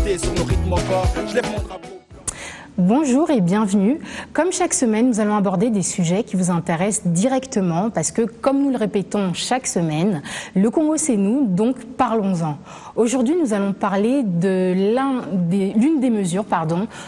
fidélité sur nos rythmes forts. Je lève mon drapeau. Bonjour et bienvenue. Comme chaque semaine, nous allons aborder des sujets qui vous intéressent directement parce que, comme nous le répétons chaque semaine, le Congo c'est nous, donc parlons-en. Aujourd'hui, nous allons parler de l'une des mesures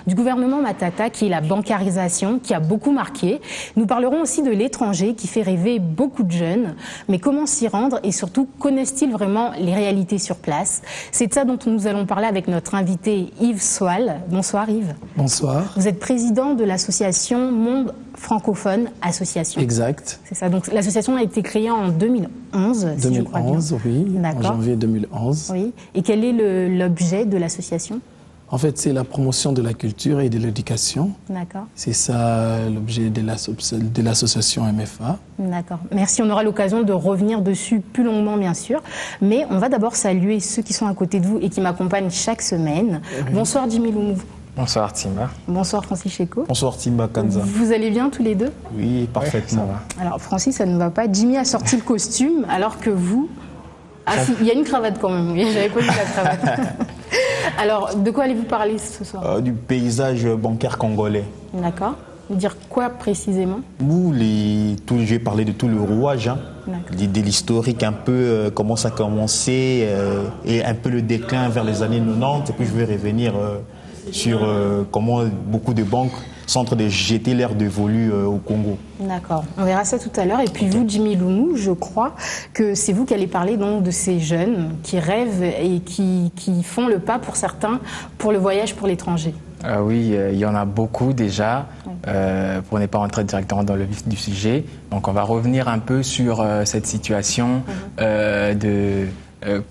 du gouvernement Matata qui est la bancarisation, qui a beaucoup marqué. Nous parlerons aussi de l'étranger qui fait rêver beaucoup de jeunes. Mais comment s'y rendre et surtout, connaissent-ils vraiment les réalités sur place? C'est de ça dont nous allons parler avec notre invité Yves Soal. Bonsoir Yves. Bonsoir. Vous êtes président de l'association Monde Francophone Association. Exact. C'est ça. Donc l'association a été créée en 2011. 2011, si je crois bien. Oui. En janvier 2011. Oui. Et quel est l'objet de l'association? En fait, c'est la promotion de la culture et de l'éducation. D'accord. C'est ça l'objet de l'association MFA. D'accord. Merci. On aura l'occasion de revenir dessus plus longuement, bien sûr. Mais on va d'abord saluer ceux qui sont à côté de vous et qui m'accompagnent chaque semaine. Oui. Bonsoir Jimmy Loumou. Bonsoir Timba. Bonsoir Francis Cheko. Bonsoir Timba Kanza. Vous allez bien tous les deux? Oui, parfaitement. Ouais, alors Francis, ça ne va pas. Jimmy a sorti le costume alors que vous... Ah si, il y a une cravate quand même. J'avais pas vu la cravate. Alors, de quoi allez-vous parler ce soir? Du paysage bancaire congolais. D'accord. Dire quoi précisément? Je vais parler de tout le rouage, de l'historique, un peu comment ça a commencé et un peu le déclin vers les années 90. Et puis je vais revenir sur comment beaucoup de banques sont en train de jeter l'air dévolu au Congo. D'accord, on verra ça tout à l'heure. Et puis vous, Jimmy Loumou, je crois que c'est vous qui allez parler donc de ces jeunes qui rêvent et qui font le pas pour certains pour le voyage pour l'étranger. Oui, il y en a beaucoup déjà, pour ne pas rentrer directement dans le vif du sujet. Donc on va revenir un peu sur cette situation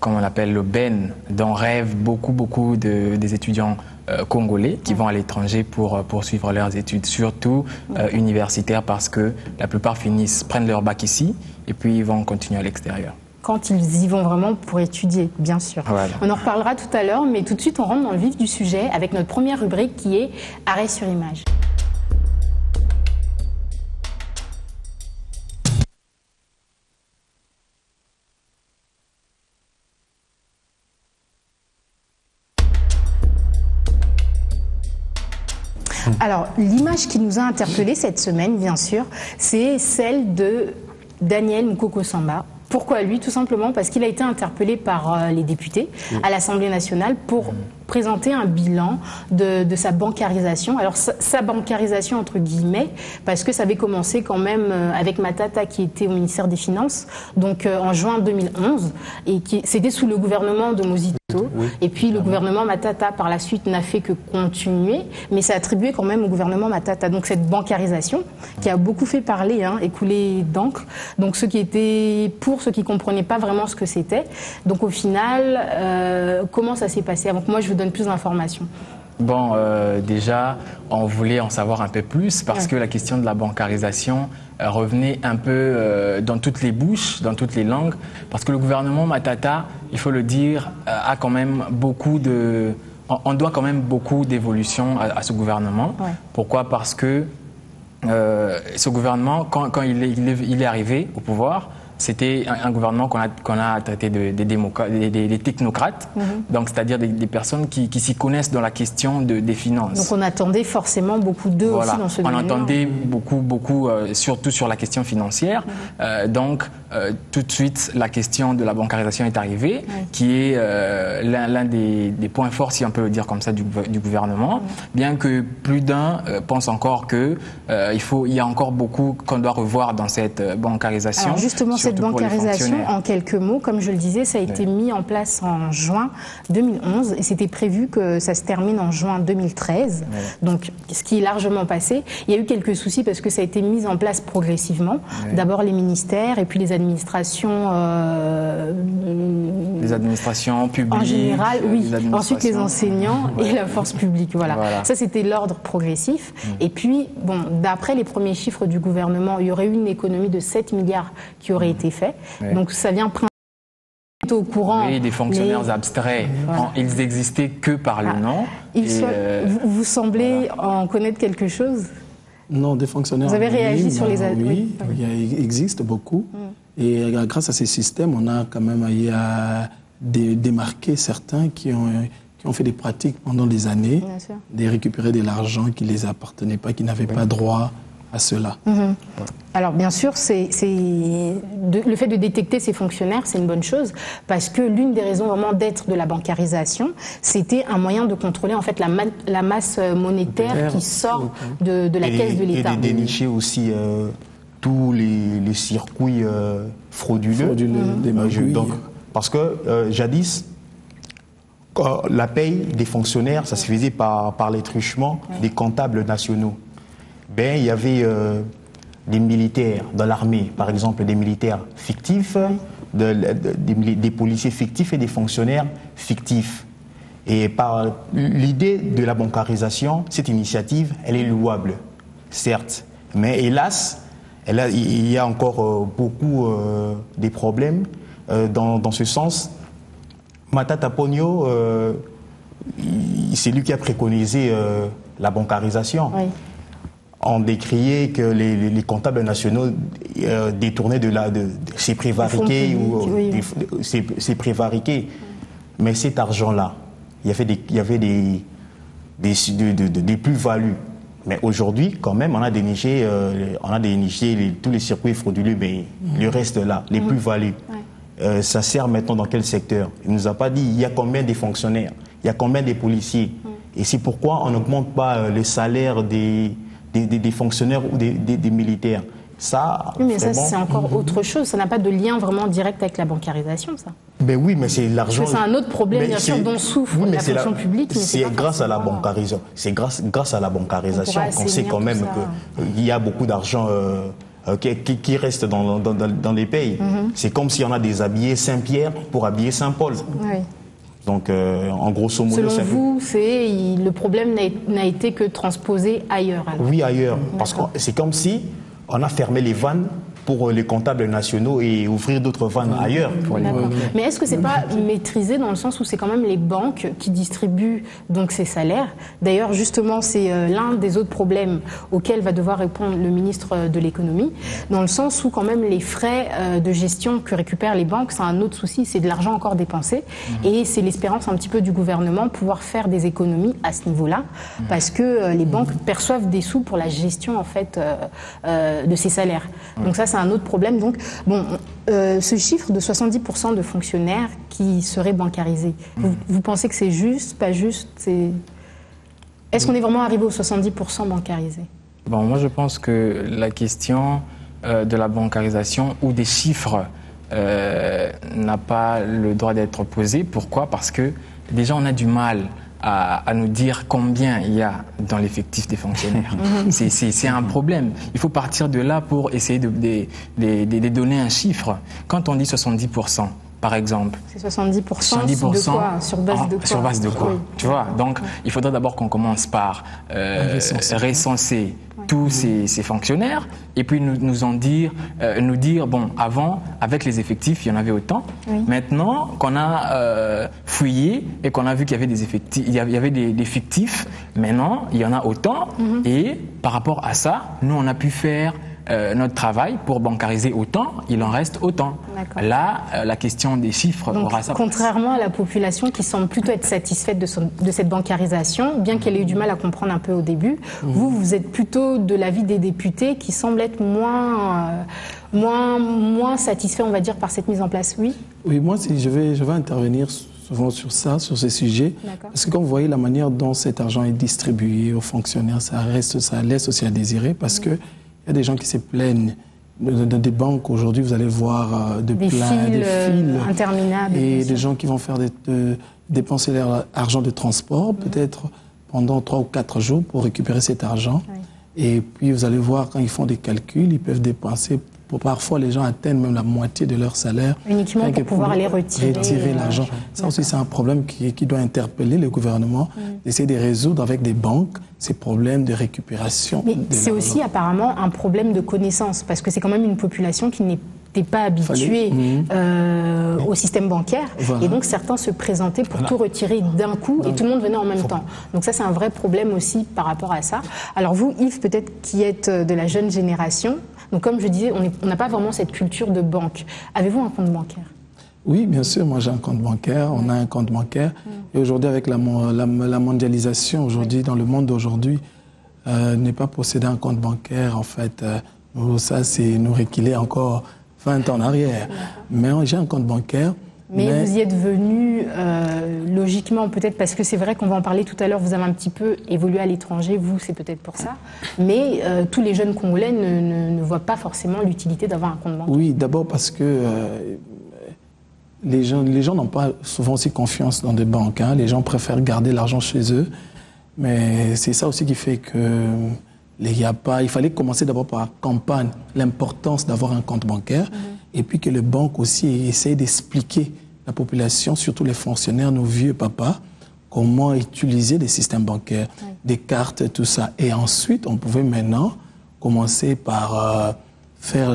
comme on l'appelle l'aubaine, dont rêvent beaucoup des étudiants congolais qui vont à l'étranger pour poursuivre leurs études, surtout universitaires, parce que la plupart prennent leur bac ici et puis ils vont continuer à l'extérieur. Quand ils y vont vraiment pour étudier, bien sûr. Voilà. On en reparlera tout à l'heure, mais tout de suite on rentre dans le vif du sujet avec notre première rubrique qui est Arrêt sur image. Alors, l'image qui nous a interpellés cette semaine, bien sûr, c'est celle de Daniel Mukoko Samba. Pourquoi lui? Tout simplement parce qu'il a été interpellé par les députés à l'Assemblée nationale pour présenter un bilan de sa bancarisation. Alors sa bancarisation entre guillemets, parce que ça avait commencé quand même avec Matata qui était au ministère des Finances, donc en juin 2011, et c'était sous le gouvernement de Mozito. Et puis le gouvernement Matata par la suite n'a fait que continuer, mais ça attribué quand même au gouvernement Matata. Donc cette bancarisation qui a beaucoup fait parler et couler d'encre. Donc ceux qui étaient pour, ceux qui comprenaient pas vraiment ce que c'était. Donc au final, comment ça s'est passé? Avant que moi je vous donne plus d'informations. Bon, déjà, on voulait en savoir un peu plus parce que la question de la bancarisation revenait un peu dans toutes les bouches, dans toutes les langues, parce que le gouvernement Matata, il faut le dire, a quand même on doit quand même beaucoup d'évolution à ce gouvernement. Ouais. Pourquoi? Parce que ce gouvernement, quand il est arrivé au pouvoir, c'était un gouvernement qu'on a traité des technocrates, donc c'est-à-dire des personnes qui s'y connaissent dans la question des finances. Donc on attendait forcément beaucoup d'eux aussi dans ce domaine. On entendait beaucoup, surtout sur la question financière. Donc tout de suite, la question de la bancarisation est arrivée, qui est l'un des points forts, si on peut le dire comme ça, du gouvernement. Bien que plus d'un pense encore qu'il y a encore beaucoup qu'on doit revoir dans cette bancarisation. Alors justement, cette bancarisation, en quelques mots, comme je le disais, ça a été mis en place en juin 2011 et c'était prévu que ça se termine en juin 2013. Donc, ce qui est largement passé. Il y a eu quelques soucis parce que ça a été mis en place progressivement. D'abord les ministères et puis les administrations... les administrations publiques. En général, oui. Ensuite, les enseignants et la force publique. Voilà. Ça, c'était l'ordre progressif. Et puis, bon, d'après les premiers chiffres du gouvernement, il y aurait eu une économie de 7 milliards qui aurait été faite. Donc ça vient au courant. Oui, des fonctionnaires abstraits. Ils existaient que par le nom. Vous semblez en connaître quelque chose? Non, des fonctionnaires. Vous avez réagi sur les... Oui, il existe beaucoup. Et grâce à ces systèmes, on a quand même démarqué certains qui qui ont fait des pratiques pendant des années, de récupérer de l'argent qui ne les appartenait pas, qui n'avaient pas droit à cela. Alors bien sûr, le fait de détecter ces fonctionnaires, c'est une bonne chose, parce que l'une des raisons vraiment d'être de la bancarisation, c'était un moyen de contrôler en fait la masse monétaire qui sort de la caisse de l'État. Et de dénicher aussi tous les circuits frauduleux des magouilles. Donc, parce que jadis, la paye des fonctionnaires, ça se faisait par les truchements des comptables nationaux. Ben, il y avait des militaires dans l'armée, par exemple des militaires fictifs, des policiers fictifs et des fonctionnaires fictifs. Et par l'idée de la bancarisation, cette initiative, elle est louable, certes. Mais hélas, il y a encore beaucoup de problèmes dans ce sens. Matata Ponyo, c'est lui qui a préconisé la bancarisation. Oui. On décriait que les comptables nationaux détournaient ces prévariqués ces prévariqués. Mais cet argent-là, il y avait des plus-values. Mais aujourd'hui, quand même, on a déniché tous les circuits frauduleux, mais le reste là, les plus-values. Ça sert maintenant dans quel secteur? Il ne nous a pas dit il y a combien de fonctionnaires, il y a combien de policiers. Et c'est pourquoi on n'augmente pas le salaire des fonctionnaires ou des militaires. Ça, oui, mais ça, c'est encore autre chose. Ça n'a pas de lien vraiment direct avec la bancarisation, ça. Ben oui, mais c'est l'argent. C'est un autre problème, bien sûr, dont souffre la fonction publique. C'est grâce à la bancarisation. C'est grâce à la bancarisation qu'on sait quand même qu'il y a beaucoup d'argent qui reste dans les pays. C'est comme si on a déshabillé Saint-Pierre pour habiller Saint-Paul. Oui. Donc, en grosso modo... Selon vous, le problème n'a été que transposé ailleurs. Alors. Oui, ailleurs. Parce que c'est comme si on a fermé les vannes pour les comptables nationaux et ouvrir d'autres vannes ailleurs. Mais est-ce que c'est pas maîtrisé dans le sens où c'est quand même les banques qui distribuent donc ces salaires? D'ailleurs, justement, c'est l'un des autres problèmes auxquels va devoir répondre le ministre de l'économie, dans le sens où quand même les frais de gestion que récupèrent les banques, c'est un autre souci, c'est de l'argent encore dépensé, et c'est l'espérance un petit peu du gouvernement pouvoir faire des économies à ce niveau-là, parce que les banques perçoivent des sous pour la gestion en fait de ces salaires. Donc ça, c'est un autre problème. Donc, bon, ce chiffre de 70% de fonctionnaires qui seraient bancarisés, vous pensez que c'est juste, pas juste? Est-ce qu'on est vraiment arrivé aux 70% bancarisés? Bon, moi, je pense que la question de la bancarisation ou des chiffres n'a pas le droit d'être posée. Pourquoi? Parce que déjà, on a du mal à nous dire combien il y a dans l'effectif des fonctionnaires. C'est un problème. Il faut partir de là pour essayer de donner un chiffre. Quand on dit 70%, par exemple. C'est 70% de quoi? Sur base de quoi? Sur base de quoi? Oui. Tu vois? Donc, il faudrait d'abord qu'on commence par recenser tous ces fonctionnaires et puis nous dire, bon, avant, avec les effectifs, il y en avait autant. Oui. Maintenant qu'on a fouillé et qu'on a vu qu'il y avait des effectifs, il y avait des fictifs, maintenant, il y en a autant. Et par rapport à ça, nous, on a pu faire notre travail pour bancariser autant, il en reste autant. Là, la question des chiffres aura sa place. Contrairement à la population qui semble plutôt être satisfaite de cette bancarisation, bien qu'elle ait eu du mal à comprendre un peu au début, vous êtes plutôt de l'avis des députés qui semblent être moins satisfaits, on va dire, par cette mise en place. Oui. Oui, moi, je vais intervenir souvent sur ça, sur ces sujets, parce que quand vous voyez la manière dont cet argent est distribué aux fonctionnaires, ça laisse aussi à désirer, parce que il y a des gens qui se plaignent des banques. Aujourd'hui, vous allez voir des fils interminables. Et des gens qui vont faire dépenser leur argent de transport, peut-être pendant 3 ou 4 jours pour récupérer cet argent. Et puis, vous allez voir, quand ils font des calculs, ils peuvent dépenser. Parfois, les gens atteignent même la moitié de leur salaire. Uniquement pour pouvoir aller retirer l'argent. Ça aussi, c'est un problème qui doit interpeller le gouvernement, d'essayer de résoudre avec des banques ces problèmes de récupération. Mais c'est aussi apparemment un problème de connaissance, parce que c'est quand même une population qui n'était pas habituée au système bancaire. Et donc, certains se présentaient pour tout retirer d'un coup et tout le monde venait en même temps. Donc ça, c'est un vrai problème aussi par rapport à ça. Alors vous, Yves, peut-être qui êtes de la jeune génération, donc comme je disais, on n'a pas vraiment cette culture de banque. Avez-vous un compte bancaire? Oui, bien sûr, moi j'ai un compte bancaire, on a un compte bancaire. Et aujourd'hui, avec la mondialisation, aujourd'hui, dans le monde d'aujourd'hui, ne pas posséder un compte bancaire, en fait, ça c'est nous reculer encore 20 ans en arrière. Mais j'ai un compte bancaire. Mais vous y êtes venu logiquement, peut-être parce que c'est vrai qu'on va en parler tout à l'heure, vous avez un petit peu évolué à l'étranger, vous c'est peut-être pour ça, mais tous les jeunes Congolais ne voient pas forcément l'utilité d'avoir un compte bancaire. Oui, d'abord parce que les gens n'ont pas souvent aussi confiance dans des banques, hein. Les gens préfèrent garder l'argent chez eux, mais c'est ça aussi qui fait que il fallait commencer d'abord par la campagne, l'importance d'avoir un compte bancaire, et puis que les banques aussi essayent d'expliquer à la population, surtout les fonctionnaires, nos vieux papas, comment utiliser des systèmes bancaires, des cartes, tout ça. Et ensuite, on pouvait maintenant commencer par faire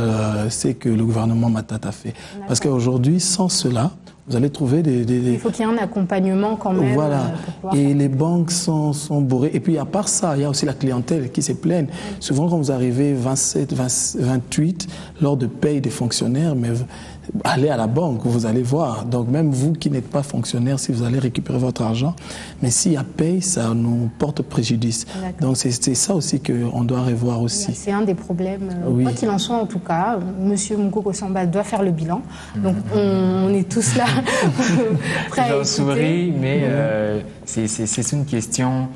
ce que le gouvernement Matata fait. Parce qu'aujourd'hui, sans cela, vous allez trouver Il faut qu'il y ait un accompagnement quand même. Voilà. Et les banques sont bourrées. Et puis, à part ça, il y a aussi la clientèle qui se plaigne. Souvent, quand vous arrivez 27, 28, lors de paye des fonctionnaires, mais allez à la banque, vous allez voir. Donc, même vous qui n'êtes pas fonctionnaire, si vous allez récupérer votre argent, mais s'il y a paye, ça nous porte préjudice. Donc, c'est ça aussi qu'on doit revoir aussi. C'est un des problèmes. Quoi qu'il en soit, en tout cas, M. Moukoko Samba doit faire le bilan. Donc, on est tous là. J'en souris, mais c'est une question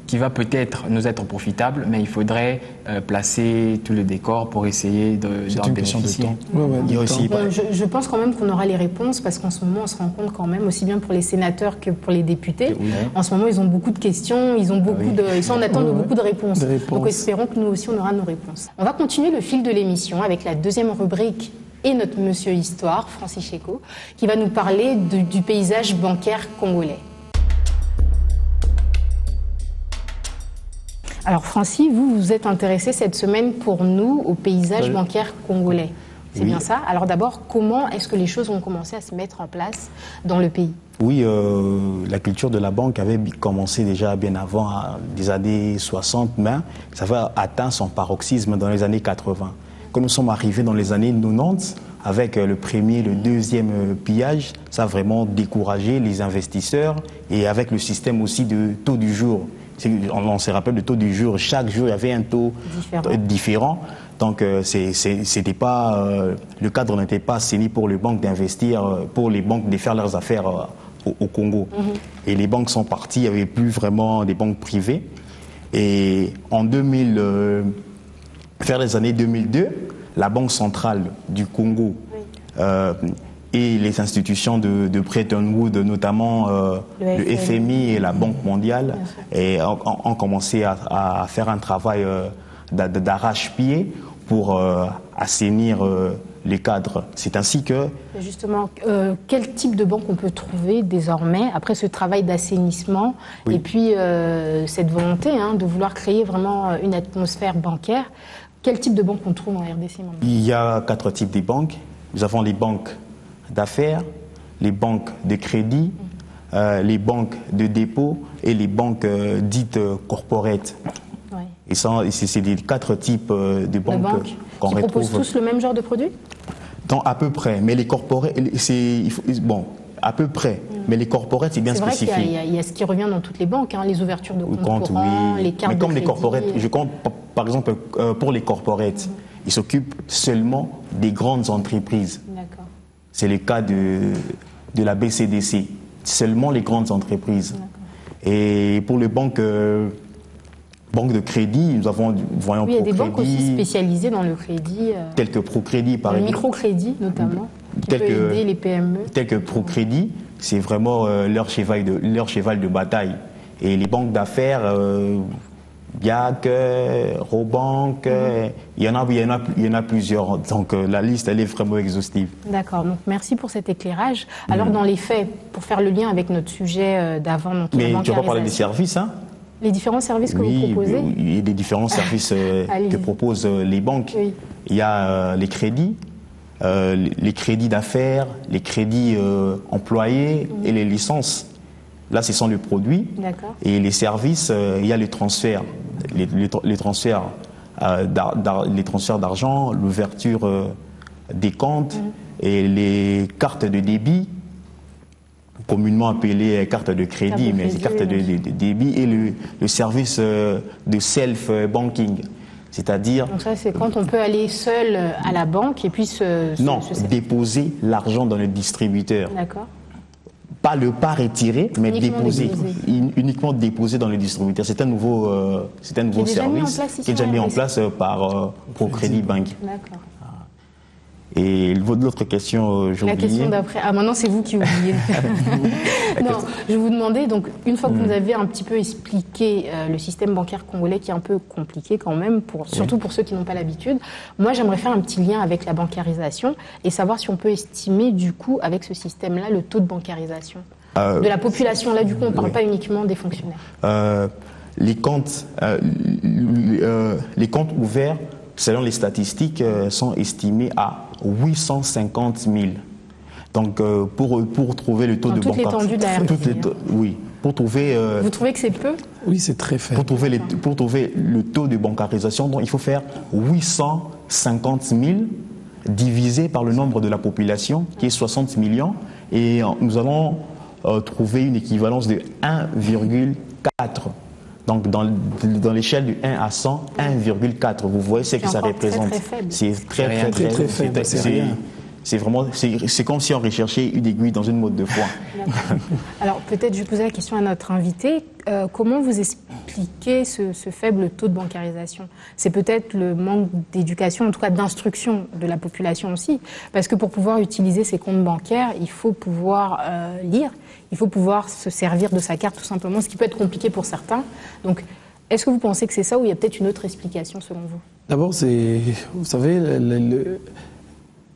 qui va peut-être nous être profitable, mais il faudrait placer tout le décor pour essayer d'en bénéficier. C'est une question de temps. Je pense quand même qu'on aura les réponses, parce qu'en ce moment, on se rend compte quand même, aussi bien pour les sénateurs que pour les députés, en ce moment, ils ont beaucoup de questions, ils sont en attente de beaucoup de réponses. Donc, espérons que nous aussi, on aura nos réponses. On va continuer le fil de l'émission avec la deuxième rubrique et notre monsieur Histoire, Francis Cheko, qui va nous parler du paysage bancaire congolais. Alors Francis, vous vous êtes intéressé cette semaine pour nous au paysage bancaire congolais. C'est bien ça? Alors d'abord, comment est-ce que les choses ont commencé à se mettre en place dans le pays? Oui, la culture de la banque avait commencé déjà bien avant, des années 60, mais ça avait atteint son paroxysme dans les années 80. Quand nous sommes arrivés dans les années 90, avec le premier, le deuxième pillage, ça a vraiment découragé les investisseurs, et avec le système aussi de taux du jour. On se rappelle le taux du jour, chaque jour il y avait un taux différent. Donc c'était pas, le cadre n'était pas assaini pour les banques d'investir, pour les banques de faire leurs affaires au Congo. Et les banques sont parties, il n'y avait plus vraiment des banques privées. Et en vers les années 2002, la Banque centrale du Congo et les institutions de Bretton Woods, notamment le FMI et la Banque mondiale, ont commencé à faire un travail d'arrache-pied pour assainir les cadres. C'est ainsi que... Justement, quel type de banque on peut trouver désormais, après ce travail d'assainissement, et puis cette volonté de vouloir créer vraiment une atmosphère bancaire, quel type de banque on trouve en RDC maintenant? Il y a 4 types de banques. Nous avons les banques d'affaires, les banques de crédit, les banques de dépôt et les banques dites corporate. Et c'est les 4 types de banques qu'on retrouve. Ils proposent tous le même genre de produits? À peu près, mais les corporate, à peu près. Mais les corporates, c'est bien spécifique. C'est vrai qu'il y a ce qui revient dans toutes les banques, les ouvertures de comptes courants, les cartes de crédit. Mais comme les corporates, je compte par exemple pour les corporates, ils s'occupent seulement des grandes entreprises. D'accord. C'est le cas de la BCDC, seulement les grandes entreprises. Et pour les banques de crédit, nous avons il y a des banques aussi spécialisées dans le crédit. Telles que Procrédit, par exemple. Le microcrédit, notamment, qui peut aider les PME. Telles que Procrédit, c'est vraiment leur cheval de bataille. Et les banques d'affaires, BIAC, Robank, il y en a plusieurs. Donc la liste, elle est vraiment exhaustive. D'accord, donc merci pour cet éclairage. Alors dans les faits, pour faire le lien avec notre sujet d'avant, donc mais tu vas pas parler des services, hein? Les différents services que vous proposez? Oui, il y a des différents services que proposent les banques. Oui. Il y a les crédits d'affaires, les crédits employés et les licences. Là, ce sont les produits. Et les services, il y a les transferts. Les transferts d'argent, l'ouverture des comptes, et les cartes de débit, communément appelées cartes de crédit, mais c'est cartes de débit, et le service de self-banking. C'est-à-dire... Donc ça, c'est quand on peut aller seul à la banque et puis déposer l'argent dans le distributeur. D'accord. Pas retirer, mais uniquement déposer dans le distributeur. C'est un nouveau service qui est déjà mis en place par ProCrédit Bank. D'accord. Et l'autre question, j'ai oublié. La question d'après. Ah, maintenant, c'est vous qui oubliez. Non, je vous demandais, donc, une fois que vous avez un petit peu expliqué le système bancaire congolais, qui est un peu compliqué quand même, surtout pour ceux qui n'ont pas l'habitude, moi, j'aimerais faire un petit lien avec la bancarisation et savoir si on peut estimer, du coup, avec ce système-là, le taux de bancarisation de la population. Là, du coup, on ne parle pas uniquement des fonctionnaires. Les comptes ouverts, selon les statistiques, sont estimés à 850 000. Donc, pour trouver le taux de bancarisation... Toute l'étendue de la RDC. Oui. Pour trouver... Vous trouvez que c'est peu? Oui, c'est très faible. Pour trouver le taux de bancarisation, donc, il faut faire 850 000 divisé par le nombre de la population, qui est 60 millions. Et nous allons trouver une équivalence de 1,4. Donc, dans l'échelle du 1 à 100, 1,4. Vous voyez ce que ça représente. C'est très faible. C'est comme si on recherchait une aiguille dans une motte de foin. Alors, peut-être je vais poser la question à notre invité. Comment vous expliquez ce faible taux de bancarisation? C'est peut-être le manque d'éducation, en tout cas d'instruction de la population aussi. Parce que pour pouvoir utiliser ces comptes bancaires, il faut pouvoir lire, il faut pouvoir se servir de sa carte tout simplement, ce qui peut être compliqué pour certains. Donc, est-ce que vous pensez que c'est ça ou il y a peut-être une autre explication selon vous? D'abord, vous savez,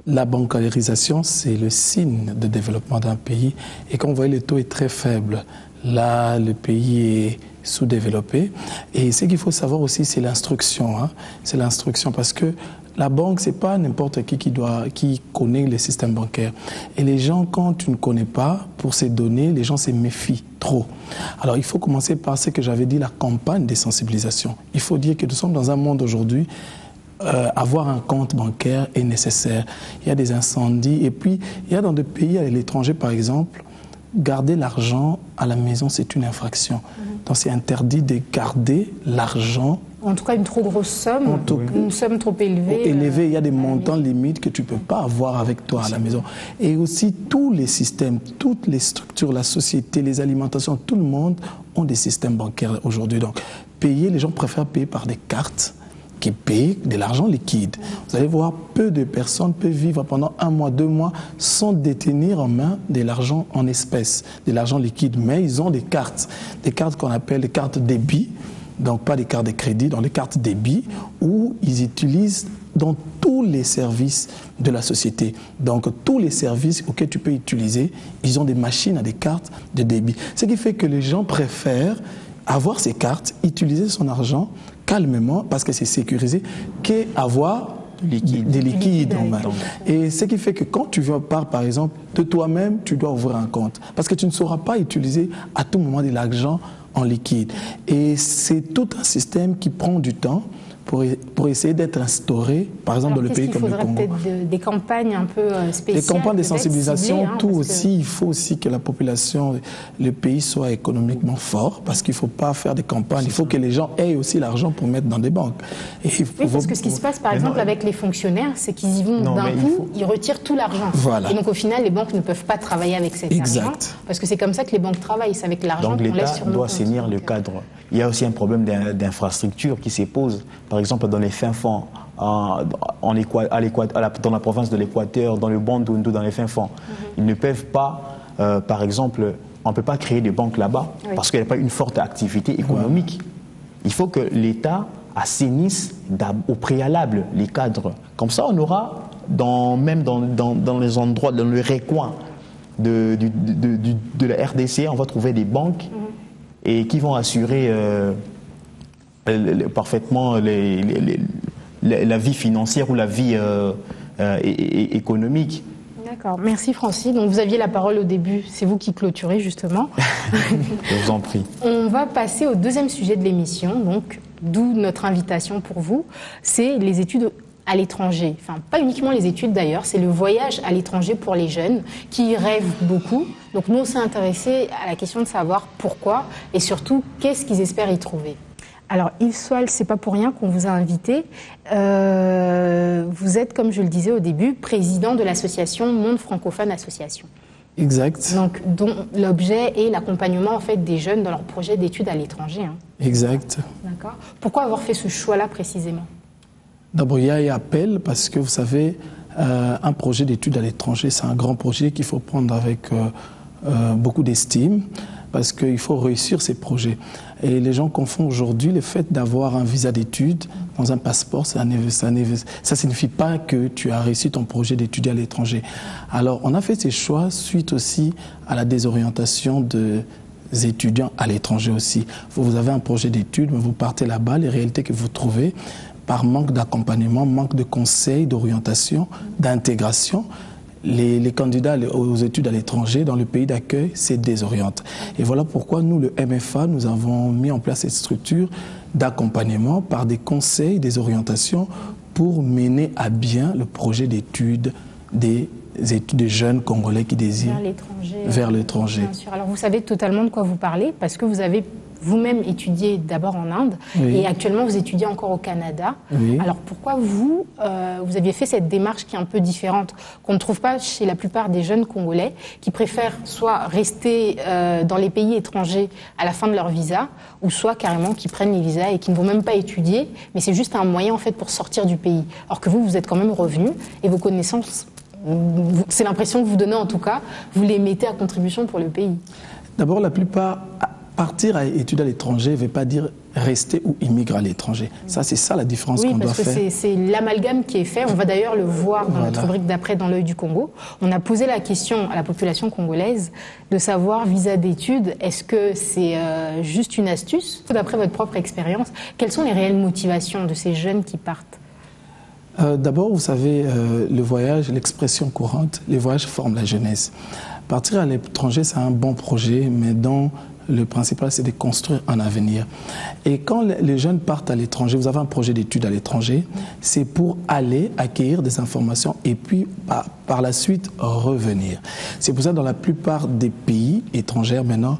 la bancarisation, c'est le signe de développement d'un pays. Et quand vous voyez, le taux est très faible. Là, le pays est sous-développé. Et ce qu'il faut savoir aussi, c'est l'instruction. C'est l'instruction parce que la banque, c'est pas n'importe qui connaît le système bancaire. Et les gens, quand tu ne connais pas, pour ces données, les gens se méfient trop. Alors, il faut commencer par ce que j'avais dit, la campagne de sensibilisation. Il faut dire que nous sommes dans un monde aujourd'hui, avoir un compte bancaire est nécessaire. Il y a des incendies. Et puis, il y a dans des pays à l'étranger, par exemple, garder l'argent à la maison, c'est une infraction. Donc, c'est interdit de garder l'argent. En tout cas, une trop grosse somme, une somme trop élevée. Il y a des montants limites que tu ne peux pas avoir avec toi à la maison. Et aussi, tous les systèmes, toutes les structures, la société, les alimentations, tout le monde ont des systèmes bancaires aujourd'hui. Donc, les gens préfèrent payer par des cartes qui payent de l'argent liquide. Vous allez voir, peu de personnes peuvent vivre pendant 1 mois, 2 mois sans détenir en main de l'argent en espèces, de l'argent liquide. Mais ils ont des cartes qu'on appelle des cartes débit, donc pas des cartes de crédit, dans les cartes débit, où ils utilisent dans tous les services de la société. Donc tous les services auxquels tu peux utiliser, ils ont des machines à des cartes de débit. Ce qui fait que les gens préfèrent avoir ces cartes, utiliser son argent calmement, parce que c'est sécurisé, qu'avoir des liquides en main. Et ce qui fait que quand tu pars, par exemple, de toi-même, tu dois ouvrir un compte. Parce que tu ne sauras pas utiliser à tout moment de l'argent en liquide. Et c'est tout un système qui prend du temps pour essayer d'être instauré, par exemple, dans le pays comme le Congo. Il faudrait peut-être des campagnes un peu spéciales. Des campagnes de sensibilisation, ciblées, aussi. Il faut aussi que la population, le pays soit économiquement fort, parce qu'il ne faut pas faire des campagnes. Il faut que les gens aient aussi l'argent pour mettre dans des banques. Parce que ce qui se passe, par exemple, avec les fonctionnaires, c'est qu'ils y vont d'un coup, ils retirent tout l'argent. Voilà. Et donc, au final, les banques ne peuvent pas travailler avec cet argent. Parce que c'est comme ça que les banques travaillent, c'est avec l'argent qu'on laisse sur nos comptes. Donc, l'État doit assainir le cadre. Il y a aussi un problème d'infrastructure qui se pose. Par exemple, dans les fins fonds, dans la province de l'Équateur, dans le Bandundu, dans les fins fonds. Ils ne peuvent pas, par exemple, on ne peut pas créer des banques là-bas parce qu'il n'y a pas une forte activité économique. Il faut que l'État assainisse au préalable les cadres. Comme ça, on aura, même dans les endroits, dans le recoin de la RDC, on va trouver des banques et qui vont assurer parfaitement la vie financière ou la vie économique. D'accord. Merci Francis. Donc vous aviez la parole au début, c'est vous qui clôturez justement. Je vous en prie. On va passer au deuxième sujet de l'émission, donc d'où notre invitation pour vous, c'est les études à l'étranger. Enfin, pas uniquement les études d'ailleurs, c'est le voyage à l'étranger pour les jeunes qui y rêvent beaucoup. Donc nous, on s'est intéressé à la question de savoir pourquoi et surtout qu'est-ce qu'ils espèrent y trouver. Alors Yves Soal, c'est pas pour rien qu'on vous a invité. Vous êtes, comme je le disais au début, président de l'association Monde Francophone Association. Exact. Donc, dont l'objet est l'accompagnement en fait des jeunes dans leur projet d'études à l'étranger. Hein. Exact. D'accord. Pourquoi avoir fait ce choix-là précisément? D'abord, il y a appel parce que vous savez, un projet d'études à l'étranger, c'est un grand projet qu'il faut prendre avec beaucoup d'estime parce qu'il faut réussir ces projets. Et les gens confondent aujourd'hui le fait d'avoir un visa d'études dans un passeport, ça signifie pas que tu as réussi ton projet d'études à l'étranger. Alors, on a fait ces choix suite aussi à la désorientation des étudiants à l'étranger aussi. Vous avez un projet d'études, mais vous partez là-bas, les réalités que vous trouvez, par manque d'accompagnement, manque de conseils, d'orientation, d'intégration, les candidats aux études à l'étranger, dans le pays d'accueil, se désorientent. Et voilà pourquoi nous, le MFA, nous avons mis en place cette structure d'accompagnement par des conseils, des orientations pour mener à bien le projet d'études des jeunes Congolais qui désirent vers l'étranger. Bien sûr. Alors vous savez totalement de quoi vous parlez parce que vous avez vous-même étudié d'abord en Inde et actuellement vous étudiez encore au Canada. Oui. Alors pourquoi vous aviez fait cette démarche qui est un peu différente, qu'on ne trouve pas chez la plupart des jeunes Congolais qui préfèrent soit rester dans les pays étrangers à la fin de leur visa ou soit carrément qui prennent les visas et qui ne vont même pas étudier, mais c'est juste un moyen en fait pour sortir du pays. Alors que vous êtes quand même revenu et vos connaissances, c'est l'impression que vous donnez en tout cas, vous les mettez à contribution pour le pays. D'abord, la plupart, partir à étudier à l'étranger ne veut pas dire rester ou immigrer à l'étranger. Ça, c'est ça la différence qu'on doit faire. Oui, parce que c'est l'amalgame qui est fait. On va d'ailleurs le voir dans notre rubrique d'après dans l'œil du Congo. On a posé la question à la population congolaise de savoir, visa d'études, est-ce que c'est juste une astuce? D'après votre propre expérience, quelles sont les réelles motivations de ces jeunes qui partent? D'abord, vous savez, le voyage, l'expression courante, les voyages forment la jeunesse. Partir à l'étranger, c'est un bon projet, mais dont le principal, c'est de construire un avenir. Et quand les jeunes partent à l'étranger, vous avez un projet d'études à l'étranger, c'est pour aller acquérir des informations et puis par la suite revenir. C'est pour ça que dans la plupart des pays étrangers maintenant,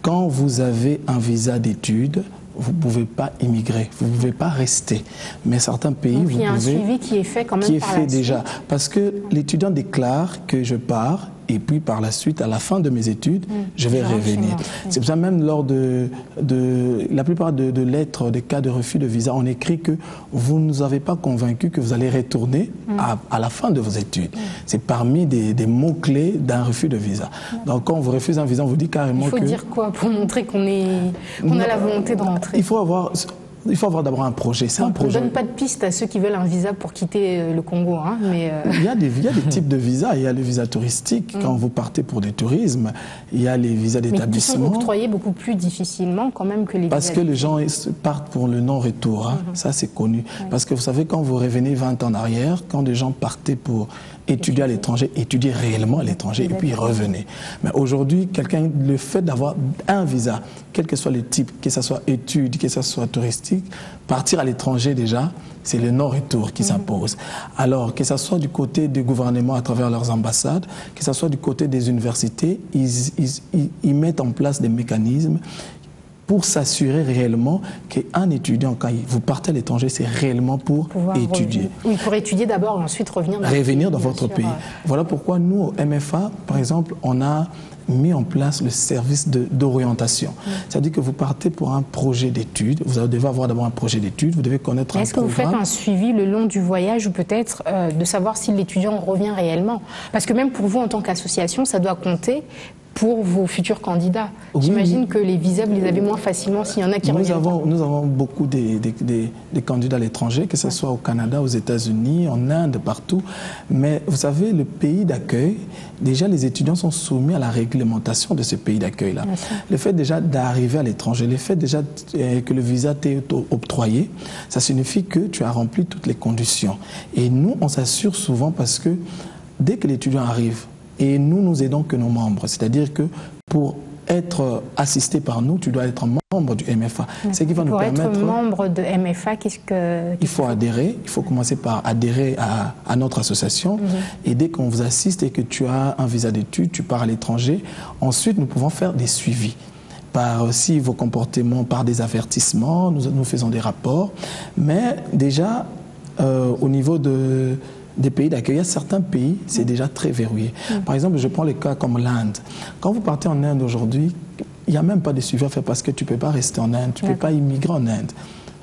quand vous avez un visa d'études, vous ne pouvez pas immigrer, vous ne pouvez pas rester. Mais certains pays, donc, il y a un suivi qui est fait quand même par la suite. Déjà. Parce que l'étudiant déclare que je pars et puis par la suite, à la fin de mes études, je vais revenir. C'est pour ça même lors de la plupart de lettres, des cas de refus de visa, on écrit que vous ne nous avez pas convaincu que vous allez retourner à la fin de vos études. C'est parmi des mots-clés d'un refus de visa. Donc quand on vous refuse un visa, on vous dit carrément que... Il faut dire quoi pour montrer qu'on a la volonté de rentrer? Il faut avoir d'abord un projet. On ne donne pas de piste à ceux qui veulent un visa pour quitter le Congo. Hein, mais il y a des types de visas. Il y a le visa touristique, quand vous partez pour du tourisme. Il y a les visas d'établissement. Mais qui sont octroyés beaucoup plus difficilement quand même que les visas. Parce que les gens partent pour le non-retour. Hein. Ça, c'est connu. Parce que vous savez, quand vous revenez 20 ans en arrière, quand des gens partaient pour étudier à l'étranger, étudier réellement à l'étranger, et puis revenez. Mais aujourd'hui, le fait d'avoir un visa, quel que soit le type, que ce soit études, que ce soit touristique, partir à l'étranger déjà, c'est le non-retour qui s'impose. Alors, que ce soit du côté du gouvernement à travers leurs ambassades, que ce soit du côté des universités, ils mettent en place des mécanismes pour s'assurer réellement qu'un étudiant, quand vous partez à l'étranger, c'est réellement pour étudier. Oui, pour étudier d'abord et ensuite revenir dans votre pays. Voilà pourquoi nous, au MFA, par exemple, on a mis en place le service d'orientation. C'est-à-dire que vous partez pour un projet d'études, vous devez avoir d'abord un projet d'études, vous devez connaître un programme. Est-ce que vous faites un suivi le long du voyage ou peut-être de savoir si l'étudiant revient réellement? Parce que même pour vous, en tant qu'association, ça doit compter pour vos futurs candidats. Oui. J'imagine que les visas, vous les avez moins facilement s'il y en a qui reviennent. Nous avons beaucoup des candidats à l'étranger, que ce soit au Canada, aux États-Unis, en Inde, partout. Mais vous savez, le pays d'accueil, déjà les étudiants sont soumis à la réglementation de ce pays d'accueil-là. Le fait déjà d'arriver à l'étranger, le fait déjà que le visa t'est octroyé, ça signifie que tu as rempli toutes les conditions. Et nous, on s'assure souvent parce que dès que l'étudiant arrive, et nous aidons que nos membres, c'est-à-dire que pour être assisté par nous, tu dois être membre du MFA. Ce qui va nous permettre... Pour être membre de MFA, il faut adhérer, il faut commencer par adhérer à notre association. Et dès qu'on vous assiste et que tu as un visa d'études, tu pars à l'étranger, ensuite nous pouvons faire des suivis. Par aussi vos comportements, par des avertissements, nous faisons des rapports. Mais déjà, au niveau des pays d'accueil, il y a certains pays, c'est déjà très verrouillé. Par exemple, je prends le cas comme l'Inde. Quand vous partez en Inde aujourd'hui, il n'y a même pas de suivi à faire parce que tu ne peux pas rester en Inde, tu ne peux pas immigrer en Inde.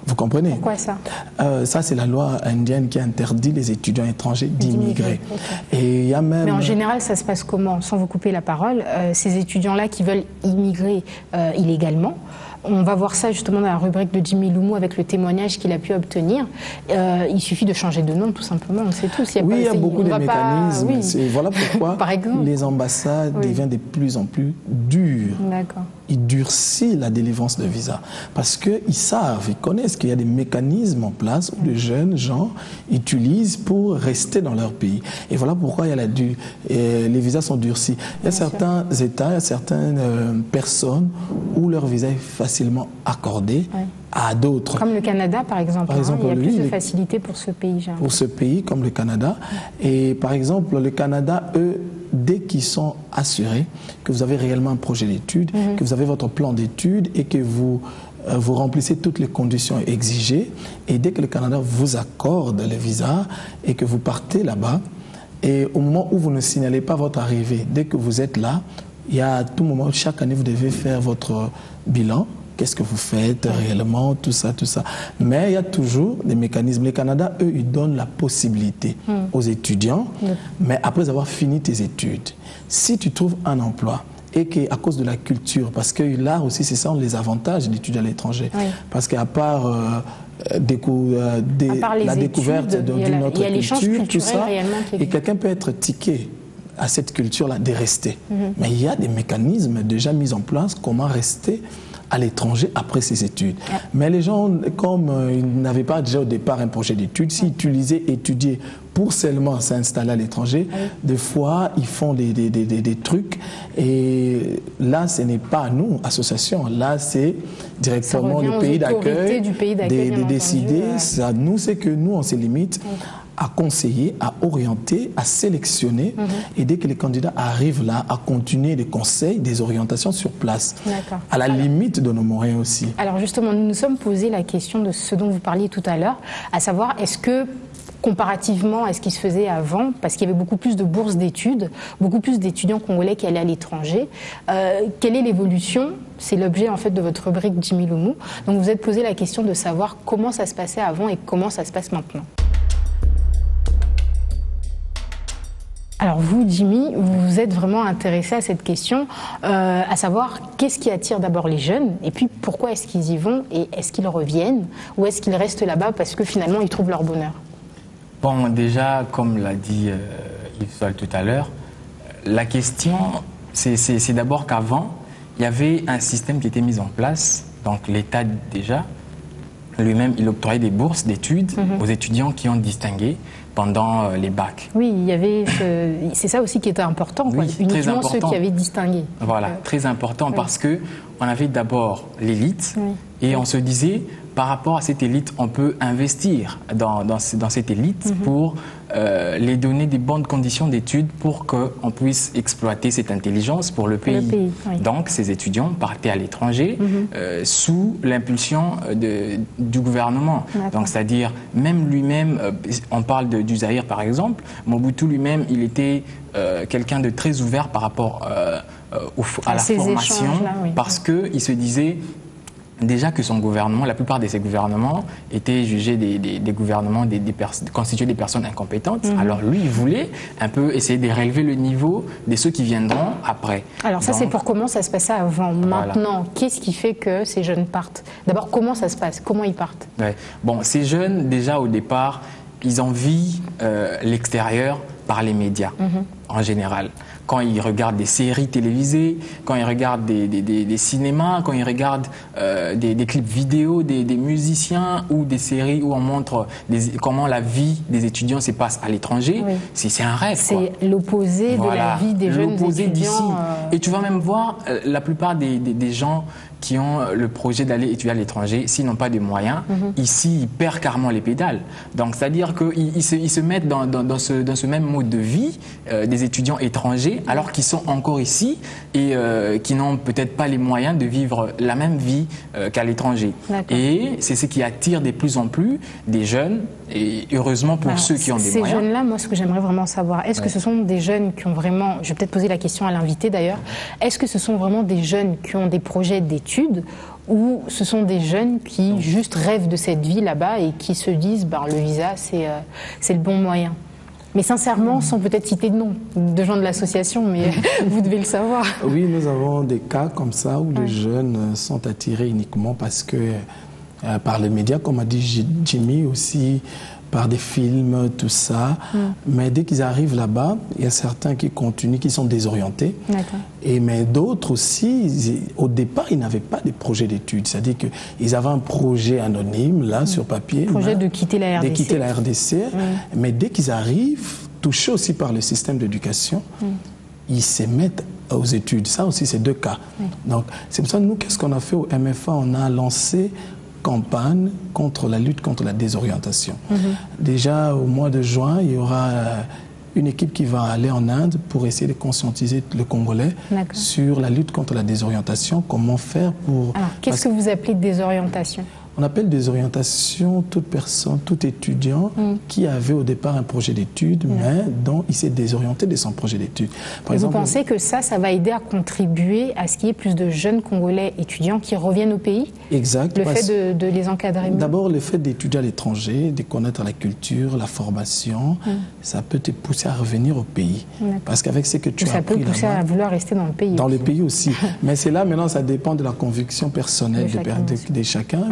Vous comprenez? Pourquoi ça? Ça, c'est la loi indienne qui interdit les étudiants étrangers d'immigrer. Et il y a même... Mais en général, ça se passe comment? Sans vous couper la parole, ces étudiants-là qui veulent immigrer illégalement, on va voir ça justement dans la rubrique de Jimmy Loumou avec le témoignage qu'il a pu obtenir. Il suffit de changer de nom, tout simplement, on sait tous. Il y a beaucoup de mécanismes. Voilà pourquoi Par exemple, les ambassades deviennent de plus en plus dures. D'accord. Ils durcissent la délivrance de visa parce qu'ils savent, ils connaissent qu'il y a des mécanismes en place où de jeunes gens utilisent pour rester dans leur pays. Et voilà pourquoi il y a les visas sont durcis. Il y a certains États, il y a certaines personnes où leur visa est facilement accordé à d'autres. Comme le Canada, par exemple. Il y a plus de facilité pour ce pays. Pour ce pays, comme le Canada. Et par exemple, le Canada, eux, dès qu'ils sont assurés que vous avez réellement un projet d'études, que vous avez votre plan d'études et que vous remplissez toutes les conditions exigées, et dès que le Canada vous accorde le visa et que vous partez là-bas, et au moment où vous ne signalez pas votre arrivée, dès que vous êtes là, il y a à tout moment, chaque année, vous devez faire votre bilan. Qu'est-ce que vous faites réellement, tout ça, tout ça. Mais il y a toujours des mécanismes. Le Canada, eux, ils donnent la possibilité aux étudiants, mais après avoir fini tes études, si tu trouves un emploi et qu'à cause de la culture, parce que là aussi, c'est ça les avantages d'étudier à l'étranger, parce qu'à part... la découverte d'une autre culture, tout ça, et quelqu'un peut être tiqué à cette culture-là de rester. Mais il y a des mécanismes déjà mis en place, comment rester à l'étranger après ses études. Mais les gens, comme ils n'avaient pas déjà au départ un projet d'études, s'ils utilisaient étudier pour seulement s'installer à l'étranger, des fois ils font des trucs et là ce n'est pas nous, association, là c'est directement le pays d'accueil de décider. Ça, nous, c'est que nous on se limite à conseiller, à orienter, à sélectionner et dès que les candidats arrivent là, à continuer des conseils, des orientations sur place, à la limite de nos moyens aussi. Alors justement, nous nous sommes posé la question de ce dont vous parliez tout à l'heure, à savoir est-ce que comparativement à ce qui se faisait avant, parce qu'il y avait beaucoup plus de bourses d'études, beaucoup plus d'étudiants congolais qui allaient à l'étranger. Quelle est l'évolution? C'est l'objet en fait de votre rubrique Jimmy Loumou. Donc vous vous êtes posé la question de savoir comment ça se passait avant et comment ça se passe maintenant. Alors vous, Jimmy, vous vous êtes vraiment intéressé à cette question, à savoir qu'est-ce qui attire d'abord les jeunes et puis pourquoi est-ce qu'ils y vont et est-ce qu'ils reviennent ou est-ce qu'ils restent là-bas parce que finalement ils trouvent leur bonheur? Bon, déjà, comme l'a dit Yves Sol tout à l'heure, la question, c'est d'abord qu'avant, il y avait un système qui était mis en place, donc l'État déjà, lui-même, il octroyait des bourses d'études aux étudiants qui ont distingué pendant les bacs. Oui, il y avait c'est ça aussi qui était important, quoi. Uniquement ceux qui avaient distingué. Voilà, très important parce que on avait d'abord l'élite et on se disait, par rapport à cette élite, on peut investir dans cette élite pour les donner des bonnes conditions d'études pour qu'on puisse exploiter cette intelligence pour le pays. Donc, ces étudiants partaient à l'étranger sous l'impulsion du gouvernement. Donc, c'est-à-dire, même lui-même, on parle du Zaïre par exemple, Mobutu lui-même, il était quelqu'un de très ouvert par rapport à la formation parce qu'il se disait déjà que son gouvernement, la plupart de ses gouvernements étaient jugés des gouvernements constitués des personnes incompétentes. Alors lui, il voulait un peu essayer de relever le niveau de ceux qui viendront après. Alors ça, c'est pour comment ça se passait avant. Maintenant, qu'est-ce qui fait que ces jeunes partent? D'abord, comment ça se passe? Comment ils partent? Bon, ces jeunes, déjà au départ, ils envient l'extérieur par les médias en général. quand ils regardent des séries télévisées, quand ils regardent des cinémas, quand ils regardent des clips vidéo des musiciens ou des séries où on montre comment la vie des étudiants se passe à l'étranger. Oui. C'est un rêve. C'est l'opposé de la vie des jeunes étudiants. Et tu vas même voir la plupart des gens qui ont le projet d'aller étudier à l'étranger, s'ils n'ont pas de moyens, ici, ils perdent carrément les pédales. Donc, c'est-à-dire qu'ils se mettent dans ce même mode de vie des étudiants étrangers, alors qu'ils sont encore ici et qui n'ont peut-être pas les moyens de vivre la même vie qu'à l'étranger. Et c'est ce qui attire de plus en plus des jeunes, et heureusement pour ceux qui ont des moyens. Ces jeunes-là, moi, ce que j'aimerais vraiment savoir, est-ce que ce sont des jeunes qui ont vraiment, je vais peut-être poser la question à l'invité d'ailleurs, est-ce que ce sont vraiment des jeunes qui ont des projets d'études ou ce sont des jeunes qui juste rêvent de cette vie là-bas et qui se disent le visa c'est le bon moyen? Mais sincèrement, sans peut-être citer de nom de gens de l'association, mais vous devez le savoir. Oui, nous avons des cas comme ça où les jeunes sont attirés uniquement parce que par les médias, comme a dit Jimmy aussi, par des films, tout ça. Mais dès qu'ils arrivent là-bas, il y a certains qui continuent, qui sont désorientés. Mais d'autres aussi, au départ, ils n'avaient pas de projet d'études. C'est-à-dire qu'ils avaient un projet anonyme, là, sur papier. Projet de quitter la RDC. De quitter la RDC. Mais dès qu'ils arrivent, touchés aussi par le système d'éducation, ils se mettent aux études. Ça aussi, c'est deux cas. Donc, c'est pour ça que nous, qu'est-ce qu'on a fait au MFA? On a lancé campagne contre la lutte contre la désorientation. Déjà au mois de juin, il y aura une équipe qui va aller en Inde pour essayer de conscientiser le Congolais sur la lutte contre la désorientation, comment faire pour... Alors, qu'est-ce que vous appelez désorientation? On appelle désorientation toute personne, tout étudiant qui avait au départ un projet d'études, mais dont il s'est désorienté de son projet d'études. Vous pensez que ça va aider à contribuer à ce qu'il y ait plus de jeunes Congolais étudiants qui reviennent au pays? Exact. Le fait de les encadrer? D'abord, le fait d'étudier à l'étranger, de connaître la culture, la formation, ça peut te pousser à revenir au pays. Parce qu'avec ce que tu as appris là-bas... Ça peut pousser à vouloir rester dans le pays. Dans le pays aussi. Mais c'est là, maintenant, ça dépend de la conviction personnelle de chacun.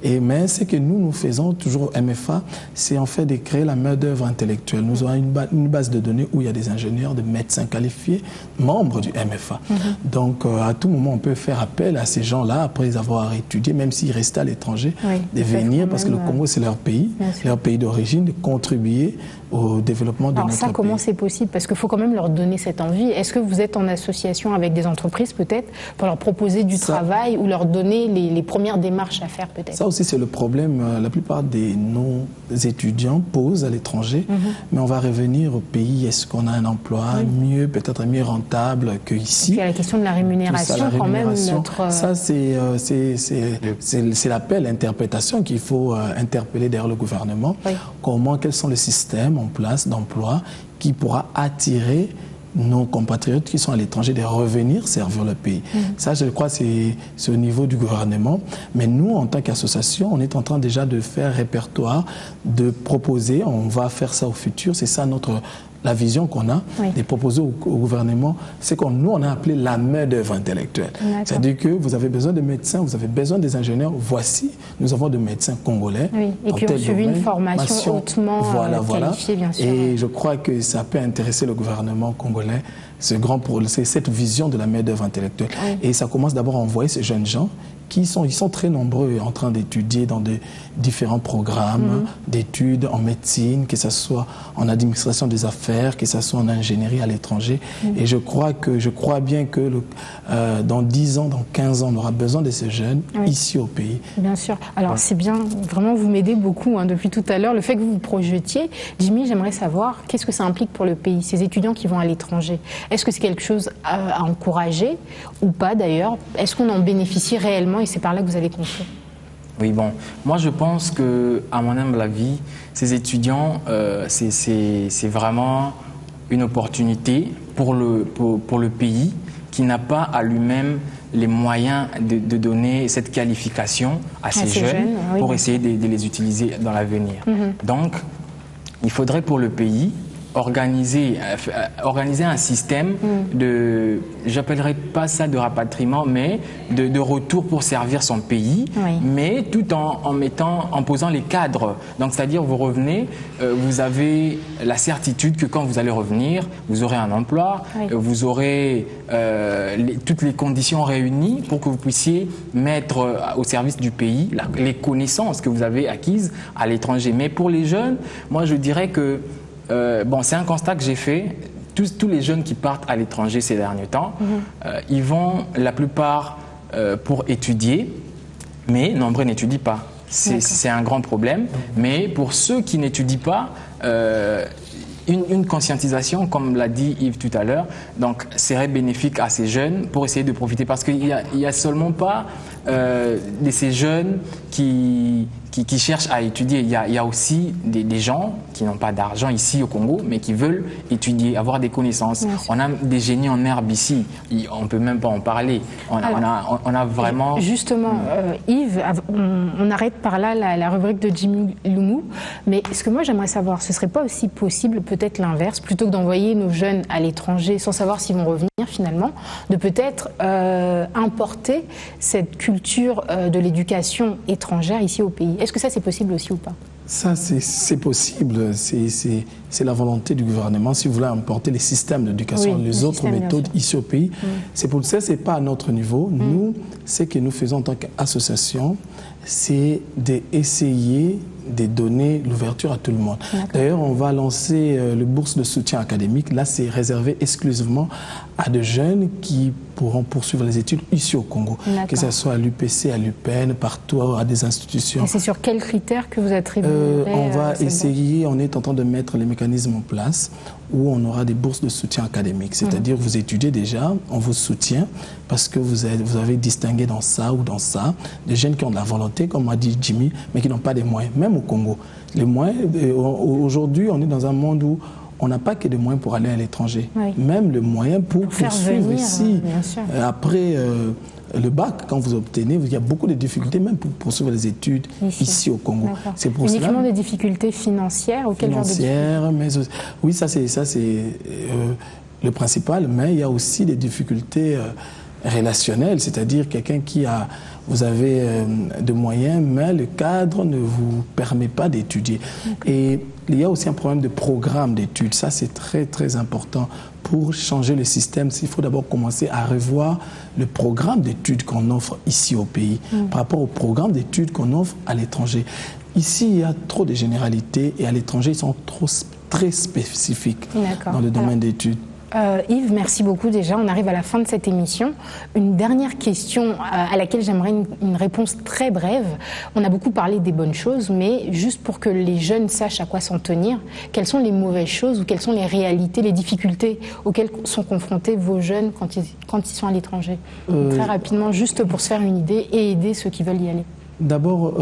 Mais ce que nous faisons toujours au MFA, c'est en fait de créer la main-d'œuvre intellectuelle. Nous avons une base de données où il y a des ingénieurs, des médecins qualifiés, membres du MFA. Donc, à tout moment, on peut faire appel à ces gens-là, après avoir étudié, même s'ils restaient à l'étranger, de venir, parce que le Congo, c'est leur pays d'origine, de contribuer au développement de notre pays. Alors ça, comment c'est possible? Parce qu'il faut quand même leur donner cette envie. Est-ce que vous êtes en association avec des entreprises, peut-être, pour leur proposer du travail ou leur donner les premières démarches à faire, peut-être? Ça aussi, c'est le problème. La plupart des non-étudiants posent à l'étranger, mais on va revenir au pays. Est-ce qu'on a un emploi mieux, peut-être mieux rentable qu'ici? Et puis, il y a la question de la rémunération, quand même. Ça, c'est l'appel, l'interprétation qu'il faut interpeller derrière le gouvernement. Quels sont les systèmes en place d'emploi qui pourra attirer nos compatriotes qui sont à l'étranger de revenir servir le pays. Ça, je crois, c'est au niveau du gouvernement. Mais nous, en tant qu'association, on est en train déjà de faire répertoire, de proposer, on va faire ça au futur, c'est ça la vision qu'on a, de proposer au gouvernement, c'est nous, on a appelé la main-d'œuvre intellectuelle. C'est-à-dire que vous avez besoin de médecins, vous avez besoin des ingénieurs. Voici, nous avons des médecins congolais. Et qui ont suivi une formation hautement qualifiée, bien sûr. Et je crois que ça peut intéresser le gouvernement congolais, c'est cette vision de la main-d'œuvre intellectuelle. Et ça commence d'abord à envoyer ces jeunes gens ils sont très nombreux en train d'étudier dans de différents programmes d'études en médecine, que ce soit en administration des affaires, que ce soit en ingénierie à l'étranger. Et je crois bien que dans 10 ans, dans 15 ans, on aura besoin de ces jeunes ici au pays. Bien sûr. Alors c'est bien, vraiment vous m'aidez beaucoup depuis tout à l'heure. Le fait que vous vous projetiez, Jimmy, j'aimerais savoir qu'est-ce que ça implique pour le pays, ces étudiants qui vont à l'étranger. Est-ce que c'est quelque chose à encourager ou pas d'ailleurs? Est-ce qu'on en bénéficie réellement? Et c'est par là que vous allez construire. Oui, bon, moi je pense que, à mon humble avis, ces étudiants, c'est vraiment une opportunité pour le pays qui n'a pas à lui-même les moyens de donner cette qualification à ces jeunes pour essayer de les utiliser dans l'avenir. Donc, il faudrait pour le pays organiser un système de, j'appellerais pas ça de rapatriement, mais de retour pour servir son pays, mais tout en posant les cadres. Donc c'est-à-dire vous revenez, vous avez la certitude que quand vous allez revenir, vous aurez un emploi, vous aurez toutes les conditions réunies pour que vous puissiez mettre au service du pays les connaissances que vous avez acquises à l'étranger. Mais pour les jeunes, moi je dirais que c'est un constat que j'ai fait. Tous les jeunes qui partent à l'étranger ces derniers temps, ils vont la plupart pour étudier, mais nombreux n'étudient pas. C'est un grand problème. Mais pour ceux qui n'étudient pas, une conscientisation, comme l'a dit Yves tout à l'heure, donc serait bénéfique à ces jeunes pour essayer de profiter. Parce qu'il n'y a seulement pas de ces jeunes qui cherchent à étudier. Il y a aussi des gens qui n'ont pas d'argent ici au Congo, mais qui veulent étudier, avoir des connaissances. On a des génies en herbe ici. On ne peut même pas en parler. On a vraiment... Justement, Yves, on arrête par là la rubrique de Jimmy Loumou. Mais ce que moi j'aimerais savoir, ce ne serait pas aussi possible, peut-être l'inverse, plutôt que d'envoyer nos jeunes à l'étranger sans savoir s'ils vont revenir finalement, de peut-être importer cette culture de l'éducation étrangère ici au pays. Est-ce que ça c'est possible aussi ou pas? Ça c'est possible, c'est la volonté du gouvernement. Si vous voulez importer les systèmes d'éducation, les autres méthodes ici au pays, c'est pour ça, c'est pas à notre niveau. Nous, ce que nous faisons en tant qu'association, c'est d'essayer de donner l'ouverture à tout le monde. D'ailleurs, on va lancer le bourse de soutien académique. Là, c'est réservé exclusivement à des jeunes qui pourront poursuivre les études ici au Congo, que ce soit à l'UPC, à l'UPN, partout, à des institutions. Et c'est sur quels critères que vous attribuez On va essayer, on est en train de mettre les mécanismes en place où on aura des bourses de soutien académique. C'est-à-dire vous étudiez déjà, on vous soutient parce que vous avez distingué dans ça ou dans ça des jeunes qui ont de la volonté, comme a dit Jimmy, mais qui n'ont pas des moyens, même au Congo. Les moyens, aujourd'hui, on est dans un monde où on n'a pas que des moyens pour aller à l'étranger. Même le moyen pour poursuivre ici. Après le bac, quand vous obtenez, il y a beaucoup de difficultés même pour poursuivre les études ici au Congo. C'est pour uniquement des difficultés financières ou quel genre de difficultés? Mais oui, ça c'est le principal, mais il y a aussi des difficultés relationnelles, c'est-à-dire quelqu'un vous avez de moyens, mais le cadre ne vous permet pas d'étudier. Et il y a aussi un problème de programme d'études. Ça, c'est très, très important. Pour changer le système, il faut d'abord commencer à revoir le programme d'études qu'on offre ici au pays par rapport au programme d'études qu'on offre à l'étranger. Ici, il y a trop de généralités et à l'étranger, ils sont très spécifiques dans le domaine d'études. Yves, merci beaucoup déjà. On arrive à la fin de cette émission. Une dernière question à laquelle j'aimerais une réponse très brève. On a beaucoup parlé des bonnes choses, mais juste pour que les jeunes sachent à quoi s'en tenir, quelles sont les mauvaises choses ou quelles sont les réalités, les difficultés auxquelles sont confrontés vos jeunes quand ils sont à l'étranger? Très rapidement, juste pour se faire une idée et aider ceux qui veulent y aller. D'abord,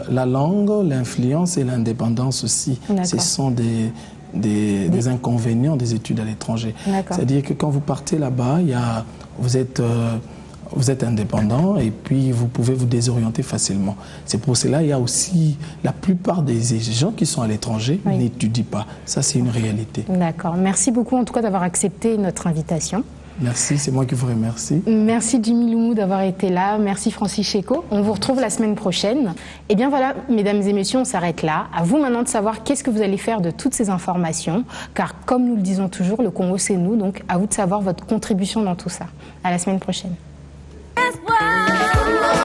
la langue, l'influence et l'indépendance aussi. Ce sont des inconvénients des études à l'étranger. C'est-à-dire que quand vous partez là-bas, vous êtes indépendant et puis vous pouvez vous désorienter facilement. C'est pour cela il y a aussi la plupart des gens qui sont à l'étranger n'étudient pas. Ça, c'est une réalité. D'accord. Merci beaucoup en tout cas d'avoir accepté notre invitation. Merci, c'est moi qui vous remercie. Merci Jimmy Loumou d'avoir été là. Merci Francis Cheko. On vous retrouve la semaine prochaine. Et bien voilà, mesdames et messieurs, on s'arrête là. À vous maintenant de savoir qu'est-ce que vous allez faire de toutes ces informations. Car comme nous le disons toujours, le Congo c'est nous. Donc à vous de savoir votre contribution dans tout ça. À la semaine prochaine.